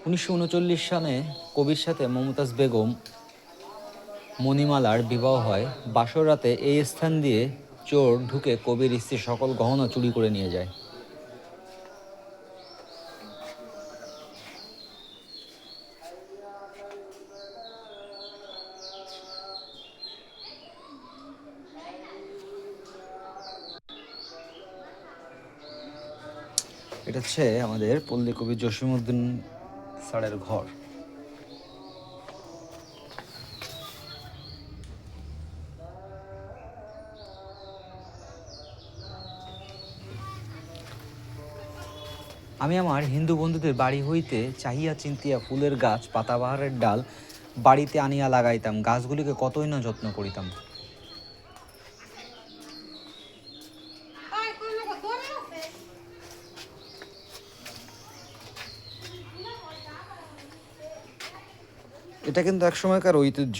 1939 সালে কবির সাথে মমতাজ বেগম মণিমালার বিবাহ হয়। বাসর রাতে এই স্থান দিয়ে চোর ঢুকে কবির স্ত্রীর সকল গহনা চুরি করে নিয়ে যায়। এটা হচ্ছে আমাদের পল্লী কবি জসীমউদ্দিন স্যারের ঘর। আমি আমার হিন্দু বন্ধুদের বাড়ি হইতে চাহিয়া চিন্তিয়া ফুলের গাছ পাতাবাহারের ডাল বাড়িতে আনিয়া লাগাইতাম, গাছগুলিকে কতই না যত্ন করিতাম। এটা কিন্তু এক সময়কার ঐতিহ্য।